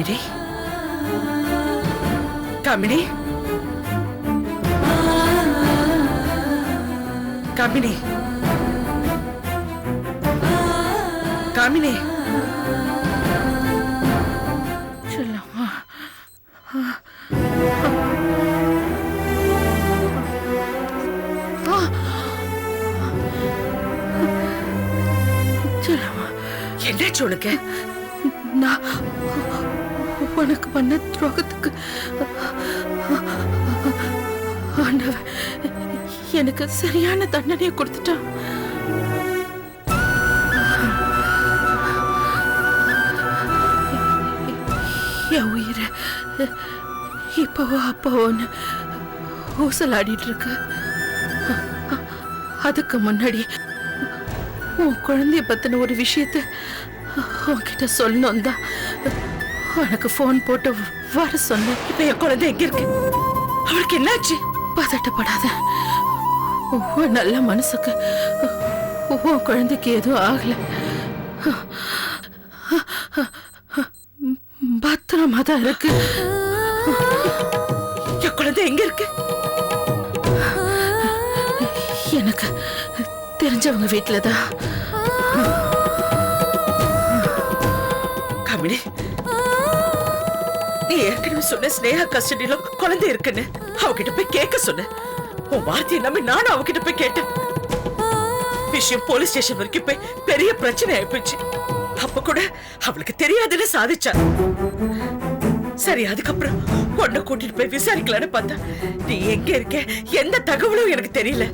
காமினி காமினி காமினி காமினி செல்லம்மா செல்லம்மா என்னாச்சு உனக்கு? நான் உனக்கு பண்ண துரோகத்துக்கு ஆண்டவன் எனக்கு சரியான தண்டனையை கொடுத்துட்டான். என் உயிரை இப்பவோ அப்பவோன்னு ஊசலாடிட்டு இருக்கு. அதுக்கு முன்னாடி உன் குழந்தைய பத்தின ஒரு விஷயத்த உன்கிட்ட சொல்லணும் தான் உனக்கு போன் போட்டு வர சொன்னேன். இப்ப என் குழந்தை எங்க இருக்கு? அவளுக்கு என்னாச்சு? பதட்டப்படாத. உன் நல்ல மனசுக்கு உன் குழந்தைக்கு எதுவும் ஆகல. பத்திரமா தான் இருக்கு. என் குழந்தை எங்க இருக்கு? எனக்கு தெரிஞ்சவங்க வீட்டுலதான். காமினி, நீ ஏற்கனவே சொன்ன ஸ்னேகா கஸ்டடியில குழந்தை இருக்குன்னு அவகிட்ட போய் கேட்க சொன்ன. உன் வார்த்தையை நம்பி நானும் அவகிட்ட போய் கேட்டேன். விஷயம் போலீஸ் ஸ்டேஷன் வரைக்கும் போய் பெரிய பிரச்சனை ஆயிப்போச்சு. அப்ப கூட அவளுக்கு தெரியாதுன்னு சாதிச்சா. சரி, அதுக்கப்புறம் உன்னை கூட்டிட்டு போய் விசாரிக்கலான்னு பார்த்தா நீ எங்க இருக்க, எந்த தகவலும் எனக்கு தெரியல.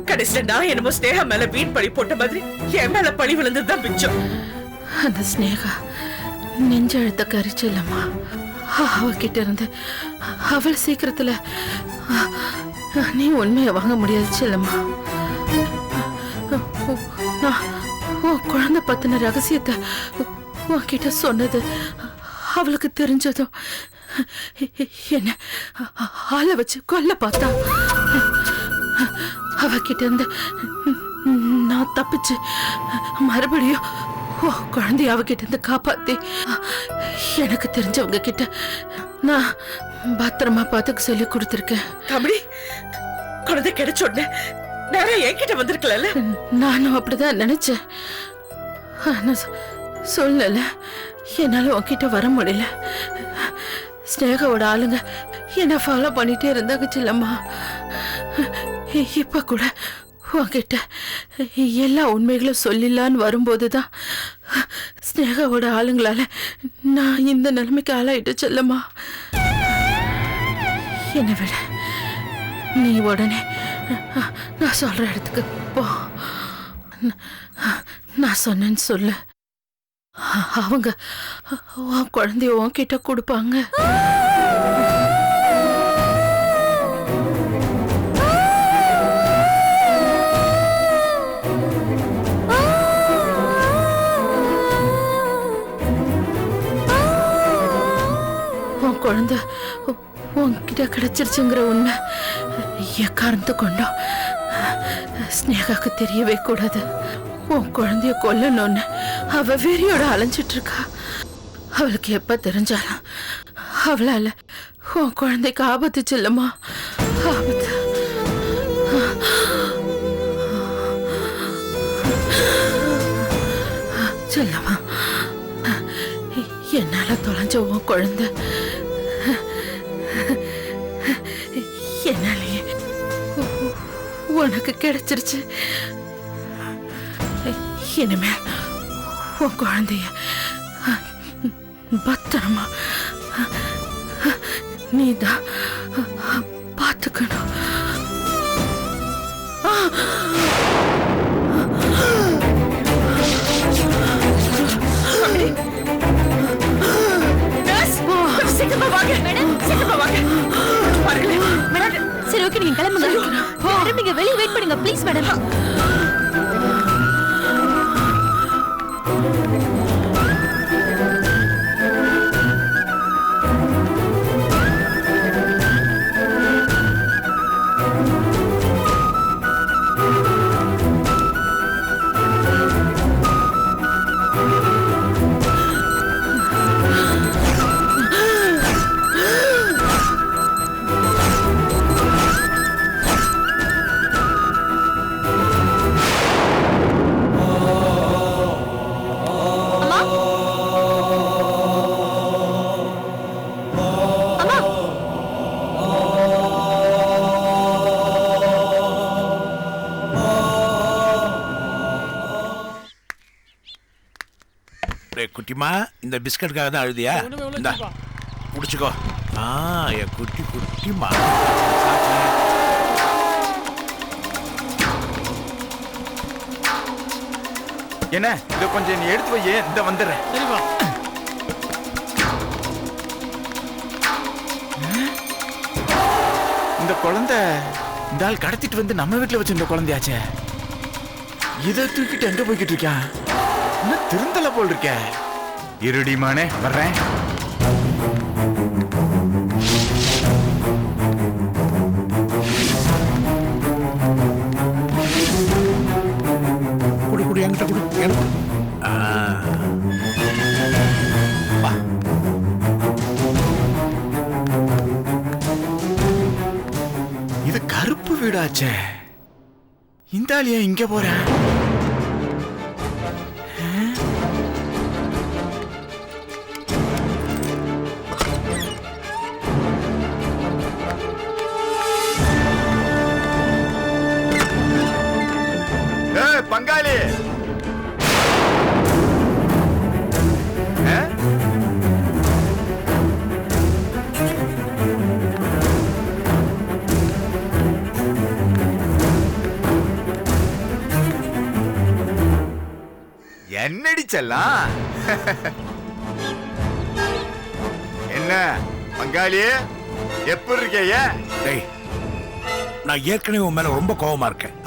கடைசியில நான் என்னமோ ஸ்னேகா மேல வீண் பழி போட்ட மாதிரி என் மேல பழி விழுந்ததுதான் மிச்சம். அந்த ஸ்னேகா நெஞ்செழுத்த கரிச்சல்லம்மா. அவகிட்ட இருந்து அவள் சீக்கிரத்துல நீ உண்மையை வாங்க முடியாது செல்லம்மா. உன் குழந்தை பத்தின ரகசியத்தை உன்கிட்ட சொன்னது அவளுக்கு தெரிஞ்சதும் என்ன ஆள வச்சு கொல்ல பார்த்தா. அவகிட்ட இருந்து நான் தப்பிச்சு மறுபடியும் குழந்தைய அவகிட்ட இருந்து காப்பாத்தி எனக்கு தெரிஞ்சவங்க கிட்ட நான் பத்திரமா பாத்துக்க சொல்லி கொடுத்திருக்கேன். கபடி, குழந்தை கிடைச்ச உடனே நிறைய என்கிட்ட வந்திருக்கல. நானும் அப்படிதான் நினைச்சேன். ஆனா சொல்லல, என்னால உன்கிட்ட வர முடியல. ஸ்னேகாவோட ஆளுங்க என்ன ஃபாலோ பண்ணிட்டே இருந்தாங்க செல்லம்மா. இப்ப கூட உன்கிட்ட எல்லா உண்மைகளும் சொல்லிடலான்னு வரும்போதுதான் ஸ்னேகாவோட ஆளுங்களால நான் இந்த நிலைமைக்கு ஆளாயிட்டு செல்லம்மா. என்ன விட நீ உடனே நான் சொல்ற இடத்துக்கு போ. நான் சொன்னேன்னு சொல்லு. அவங்க உன் குழந்தைய உன்கிட்ட கொடுப்பாங்க. உன் குழந்தை உன்கிட்ட கிடைச்சிருச்சுங்கிற உண்மை எக்காரணத்து கொண்டோம் ஸ்னேகாக்கு தெரியவே கூடாது. உன் குழந்தைய கொல்லணும்னு அவ வெறியோட அலைஞ்சிட்டு இருக்கா. அவளுக்கு எப்ப தெரிஞ்சாலும் அவளால உன் குழந்தைக்கு ஆபத்து செல்லமா. ஆபத்து. செல்லமா, என்னால தொலைஞ்ச உன் குழந்தை என்னாலேயே உனக்கு கிடைச்சிருச்சு. இனிமே உன் குழந்தைய பத்திரமா நீதான் பார்த்துக்கணும். சீக்கிரமா வாங்க மேடம், சீக்கிரமா வாங்க. மேடம், சரி ஓகே, நீங்க கிளம்புங்க. மேடம் நீங்க வெளிய வெயிட் பண்ணுங்க ப்ளீஸ் மேடம். குட்டிமா இந்த பிஸ்கட்டுக்காக தான் அழுதியா? இந்தா குடிச்சுக்கோ. என் குட்டிமா. என்ன இத கொஞ்சம் நீ எடுத்து வையே, இந்த வந்துடுறேன். சரிப்பா. இந்த குழந்தை இந்த ஆள் கடத்திட்டு வந்து நம்ம வீட்டுல வச்சு இந்த குழந்தையாச்சே. இதை தூக்கிட்டு எங்க போய்கிட்டு இருக்கான்? இன்னும் திருந்தல போல் இருக்க. இருடிமானே வர்றேன். குடு என்கிட்ட குடு. இது கருப்பு வீடாச்சே. இந்த ஆளியா இங்க போறேன்? பங்காளி என்னடி செல்லாம்? என்ன பங்காளி எப்படி இருக்கைய? நான் ஏற்கனவே உன் மேல ரொம்ப கோவமா இருக்கேன்.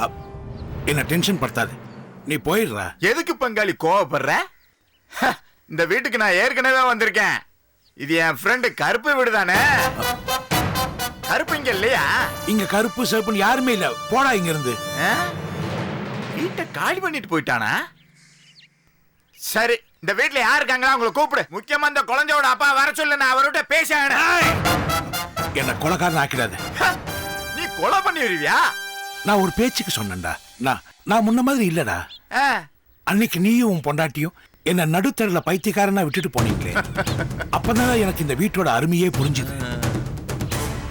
என்ன டென்ஷன் படுத்தாது, நீ போயிடுற. எதுக்கு பங்காளி கோவப்படுற? இந்த வீட்டுக்கு நான் ஏற்கனவே வந்திருக்கேன். இது என் ஃப்ரெண்டு கருப்பு வீடு தானே. கருப்பு இங்க இல்லையா? இங்க கருப்பு சிவப்புன்னு யாருமே இல்ல. போடா இங்க இருந்து. வீட்டை காலி பண்ணிட்டு போயிட்டானா? சரி, இந்த வீட்டுல யாரு இருக்காங்களா உங்களை கூப்பிடு. முக்கியமா இந்த குழந்தையோட அப்பா வர சொல்லு, நான் அவர்கிட்ட பேச. என்ன கொலைக்காரன் ஆக்கிடாது. நீ கொலை பண்ணி வருவியா? நான் ஒரு பேச்சுக்கு சொன்னேன்டா. நான் முன்ன மாதிரி இல்லடா. அன்னைக்கு நீயும் உன் பொண்டாட்டியும் என்ன நடுத்தரில் பைத்தியக்காரனா விட்டுட்டு போனீங்களே, அப்பதான் எனக்கு இந்த வீட்டோட அருமையே புரிஞ்சுது.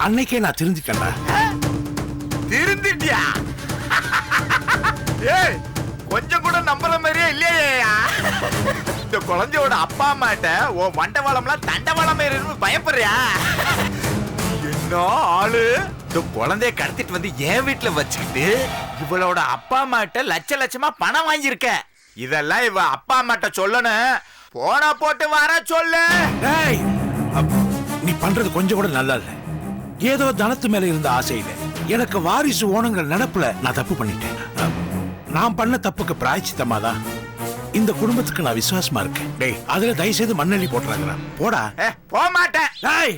அன்னைக்கே நான் திருந்திட்டேன்டா. திருந்திட்டியா? ஏய், கொஞ்சம் கூட நம்புற மாதிரியே இல்லையா? இந்த குழந்தையோட அப்பா அம்மாட்ட ஓ மண்டவாளம்லாம் தண்டவாளம் பயப்படுறியா? என்ன ஆளு? இந்த குழந்தைய கடத்திட்டு வந்து என் வீட்டுல வச்சுக்கிட்டு இவளோட அப்பா அம்மாட்ட லட்சமா பணம் வாங்கியிருக்க. இதெல்லாம் இவ அப்பா அம்மாட்ட சொல்லணும். போன போட்டு வர சொல்லு. நீ பண்றது கொஞ்சம் கூட நல்லா இல்ல. ஏதோ தனத்து மேல இருந்த ஆசையில எனக்கு வாரிசு ஓணுங்கிற நினைப்புல நான் தப்பு பண்ணிட்டேன். நான் பண்ண தப்புக்கு பிராயச்சித்தமா தான் இந்த குடும்பத்துக்கு நான் விசுவாசமா இருக்கேன். டேய், அதுல தயவு செய்து மண்ணெண்ணி போட்டுறாங்க. போடா. போக மாட்டேன். டேய்,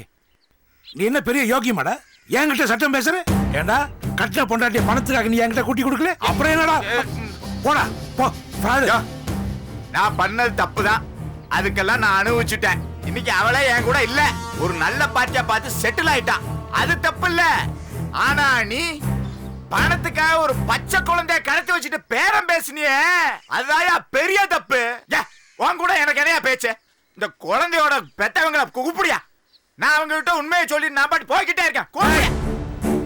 நீ என்ன பெரிய யோகியமாடா? என்கிட்ட சட்டம் பேசுற? ஏண்டா கட்டின பொண்டாட்டிய பணத்துக்காக நீ என்கிட்ட கூட்டி கொடுக்கல? அப்புறம் என்னடா? போடா போ. நான் பண்ணது தப்புதான். அதுக்கெல்லாம் நான் அனுபவிச்சுட்டேன். இன்னைக்கு அவளே என் கூட இல்ல. ஒரு நல்ல பாட்டியா பார்த்து செட்டில் ஆயிட்டான். அது தப்பு இல்ல. ஆனா நீ பணத்துக்காக ஒரு பச்சை குழந்தைய கடத்தி வச்சுட்டு பேரம் பேசினியே, அதுதான் பெரிய தப்பு. உன் கூட எனக்கு என்னையா பேச்சு? இந்த குழந்தையோட பெத்தவங்களை கூப்பிடியா? நான் அவங்க கிட்ட உண்மையை சொல்லி நான் பாட்டு போய்கிட்டே இருக்கேன்.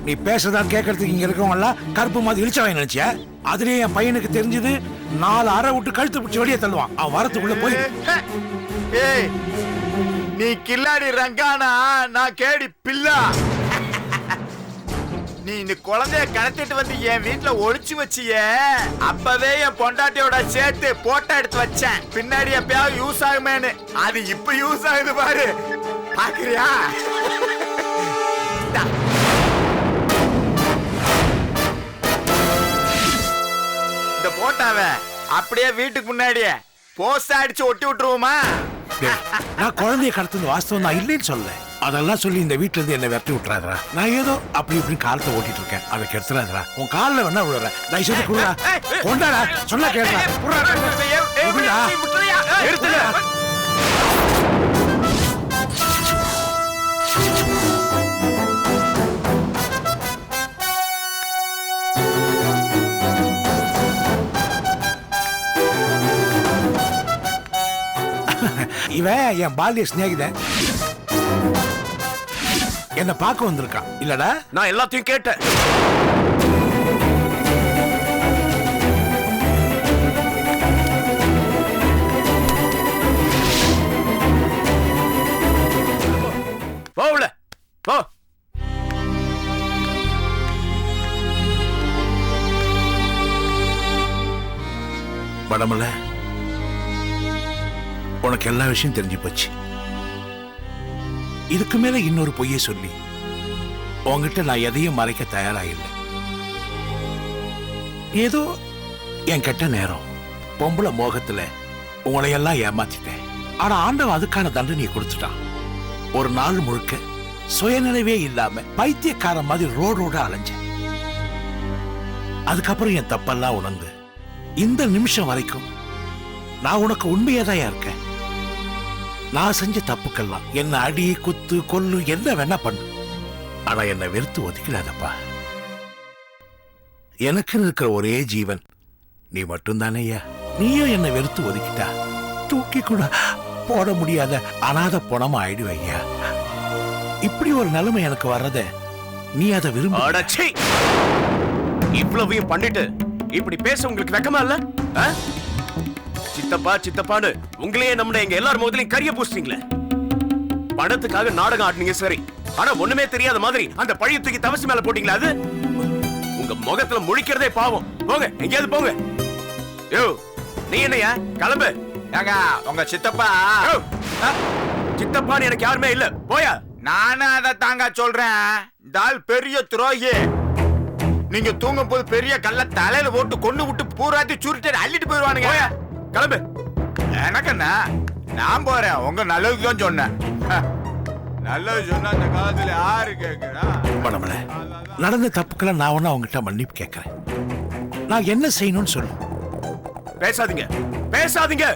நீ பேசுறதா கேட்கறதுக்கு இங்க இருக்கவங்க எல்லாம் கருப்பு மாதிரி இழிச்சவன் நினைச்சியா? அதுலயே என் பையனுக்கு தெரிஞ்சது 4 அரை விட்டு கழுத்து பிடிச்சி வெளியே தள்ளுவான். அவன் வரத்துக்குள்ள போய். ஏய், நீ கில்லாடி ரங்கானா, நான் கேடி பில்லா. நீ இந்த குழந்தைய கடத்திட்டு வந்து என் வீட்டுல ஒளிச்சு வச்சியே, அப்பவே என் பொண்டாட்டியோட சேர்த்து போட்டோ எடுத்து வச்சேன். பின்னாடி எப்பயாவது யூஸ் ஆகுமேனு. அது இப்ப யூஸ் ஆகுது பாரு. பாக்குறியா? இந்த போட்டாவ அப்படியே வீட்டுக்கு முன்னாடியே போஸ்ட் அடிச்சு ஒட்டி விட்டுருவோமா? நான் குழந்தைய கடத்துறது வாஸ்தவம் தான், இல்லைன்னு சொல்ல. அதெல்லாம் சொல்லி இந்த வீட்டுல இருந்து என்ன விரட்டி விட்டுறாதரா. நான் ஏதோ அப்படி இப்படி காலத்தை ஓட்டிட்டு இருக்கேன். அதை கெடுத்துறாதரா. உன் காலில் வேணா விழுற. தயவுசெய்து குடுறா. கொண்டாடா. சொன்னா கேட்கா. இவன் என் பால்ய சிநேகிதன். என்ன பார்க்க வந்திருக்கான் இல்லடா? நான் எல்லாத்தையும் கேட்டேன். படமல உனக்கு எல்லா விஷயம் தெரிஞ்சு போச்சு. இதுக்கு மேல இன்னொரு பொய்யை சொல்லி உங்ககிட்ட நான் எதையும் மறைக்க தயாராயில்லை. ஏதோ என் கெட்ட நேரம் பொம்பளை மோகத்துல உங்களையெல்லாம் ஏமாத்திட்டேன். ஆனா ஆண்டவன் அதுக்கான தண்டனையை கொடுத்துட்டான். ஒரு நாள் முழுக்க சுயநினைவே இல்லாம பைத்தியக்கார மாதிரி ரோடோட அலைஞ்சேன். அதுக்கப்புறம் என் தப்பெல்லாம் உணர்ந்து இந்த நிமிஷம் வரைக்கும் நான் உனக்கு உண்மையாதான் இருக்கேன். நான் செஞ்ச தப்புக்கெல்லாம் என்ன அடி குத்து கொல்லு என்ன வேணா பண்ணு, ஆனா என்னை வெறுத்து ஒதுக்கிடாதப்பா. எனக்குன்னு இருக்கிற ஒரே ஜீவன் நீ மட்டும்தானே ஐயா. நீயும் என்னை வெறுத்து ஒதுக்கிட்டா தூக்கி கூட போட முடியாத அனாத பணமா ஆயிடுவையா. இப்படி ஒரு நிலைமை எனக்கு வர்றத நீ அதை விரும்ப. இவ்வளவையும் பண்ணிட்டு இப்படி பேச உங்களுக்கு வெக்கமா இல்ல? சித்தப்பா சித்தப்பான்னு உங்களையே நம்ம எங்க எல்லாரும் முதலையும் கரிய பூசிட்டீங்களே. பணத்துக்காக நாடகம் ஆடுனீங்க சரி, ஆனா ஒண்ணுமே தெரியாத மாதிரி அந்த பழைய தூக்கி தவசி மேல போட்டீங்களா? அது உங்க முகத்துல முழிக்கிறதே பாவம். போங்க எங்கேயாவது போங்க. யோ நீ என்னையா கிளம்பு. உங்க சித்தப்பா சித்தப்பான்னு எனக்கு யாருமே இல்ல, போயா. நானும் அதை தாங்க சொல்றேன். டால் பெரிய துரோகி. நீங்க தூங்கும் போது பெரிய கல்ல தலையில போட்டு கொண்டு விட்டு பூராத்தி சுருட்டு அள்ளிட்டு போயிருவானுங்க. போயா கிளம்பு. எனக்கு என்ன, நான் போறேன். உங்க நல்லதுக்கு தான் சொன்னேன். நல்லது சொன்னா அந்த காலத்துல யாரு கேக்குறா? படமல நடந்த தப்புக்கெல்லாம் நான் ஒண்ணு அவங்ககிட்ட மன்னிப்பு கேட்கிறேன். நான் என்ன செய்யணும்னு சொல்லு. பேசாதீங்க பேசாதீங்க.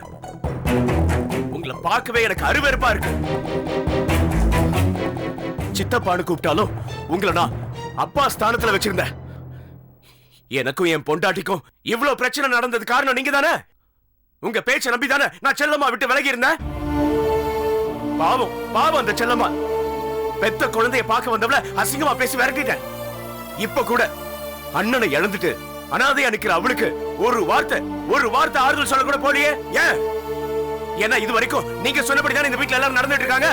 உங்களை பார்க்கவே எனக்கு அருவருப்பா இருக்கு. சித்தப்பான்னு கூப்பிட்டாலும் உங்களை நான் அப்பா ஸ்தானத்துல வச்சிருந்தேன். எனக்கும் என் பொண்டாட்டிக்கும் இவ்வளவு பிரச்சனை நடந்தது காரணம் நீங்க தானே. உங்க பேச்ச நம்பி தானே நான் செல்லம்மா விட்டு விலகி இருந்தேன். பாவம் பாவம் அந்த செல்லம்மா. பெத்த குழந்தைய பார்க்க வந்தவள அசிங்கமா பேசி விரட்டிட்டேன். இப்ப கூட அண்ணனை இழந்துட்டு அனாதையா நிக்கிற அவளுக்கு ஒரு வார்த்தை ஆறுதல் சொல்ல கூட போலியே. ஏன்? ஏன்னா இது வரைக்கும் நீங்க சொன்னபடிதான் இந்த வீட்டுல எல்லாரும் நடந்துட்டு இருக்காங்க.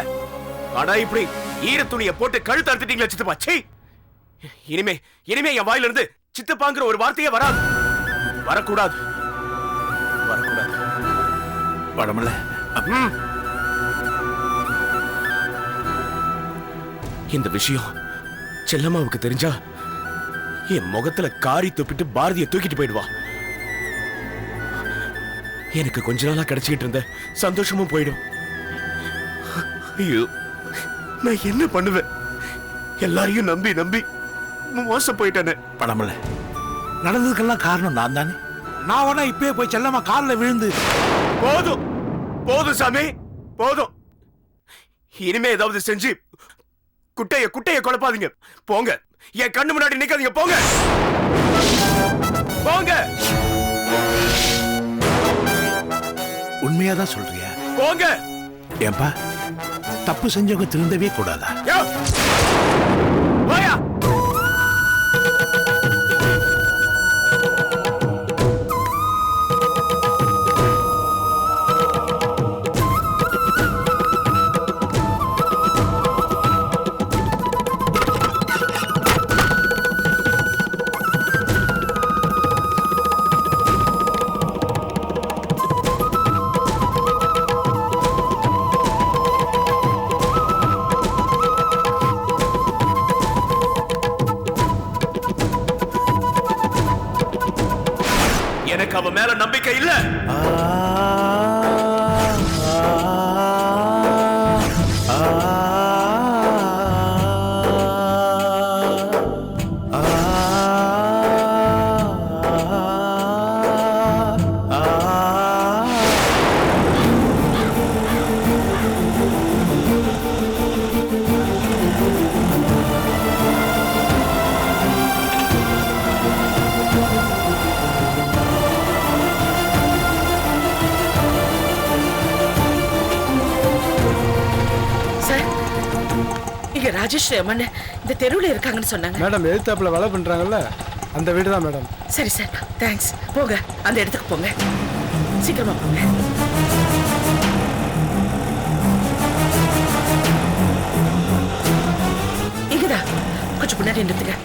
ஆனா இப்படி ஈர துணியை போட்டு கழுத்து அறுத்துட்டீங்களா சித்தப்பா. சீ. இனிமே என் வாயில இருந்து சித்தப்பாங்கிற ஒரு வார்த்தையே வராது. வரக்கூடாது வரக்கூடாது. படமல இந்த விஷயம் செல்லம்மாவுக்கு தெரிஞ்சா என் முகத்துல காரி துப்பிட்டு பாரதியை தூக்கிட்டு போயிடுவா. எனக்கு கொஞ்ச நாளா கிடைச்சிக்கிட்டு இருந்த சந்தோஷமும் போயிடும். ஐயோ நான் என்ன பண்ணுவேன்? எல்லாரையும் நம்பி நம்பி மோசம் போயிட்டானே. படமல நடந்ததுக்கெல்லாம் காரணம் நான் தானே. நான் வேணா இப்பயே போய் செல்லம்மா காலில் விழுந்து. போதும் போதும் சாமி போதும். இனிமே ஏதாவது செஞ்சு குட்டைய குழப்பாதீங்க. போங்க, என் கண்ணு முன்னாடி நிக்காதீங்க. போங்க போங்க. உண்மையாதான் சொல்றியா? போங்க. ஏன்பா தப்பு செஞ்சவங்க திருந்தவே கூடாதா? போயா. எனக்கு அவ மேல நம்பிக்கை இல்ல. ராஜேஷ் அம்மன் இந்த தெருவில் இருக்காங்கன்னு சொன்னாங்க. மேடம் எழுத்தாப்புல வேலை பண்றாங்கல்ல, அந்த வீடு தான் மேடம். சரி சார், தேங்க்ஸ். போங்க, அந்த இடத்துக்கு போங்க, சீக்கிரமா போங்க. இங்கதான் கொஞ்சம் முன்னாடி நிறுத்துங்க.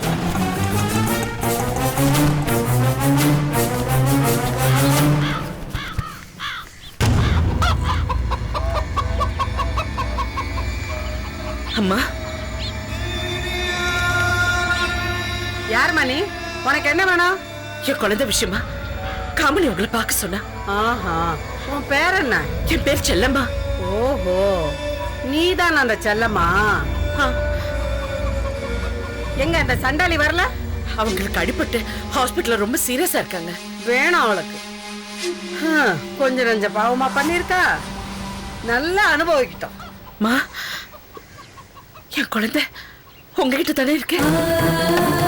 உனக்கு என்ன வேணும்? என் குழந்தை விஷயமா காமனி உங்களை பார்க்க சொன்னா. ஆஹா, உன் பேர் என்ன? என் பேர் செல்லம்மா. ஓஹோ, நீதான் அந்த செல்லம்மா. ஆ, எங்க அந்த சண்டாளி வரல? அவங்களுக்கு அடிபட்டு ஹாஸ்பிட்டல்ல ரொம்ப சீரியஸா இருக்காங்க. வேணும் அவளுக்கு. கொஞ்சம் நெஞ்ச பாவமா பண்ணிருக்கா, நல்லா அனுபவிக்கிட்டோம். மா, என் குழந்தை உங்ககிட்ட தானே இருக்கேன்.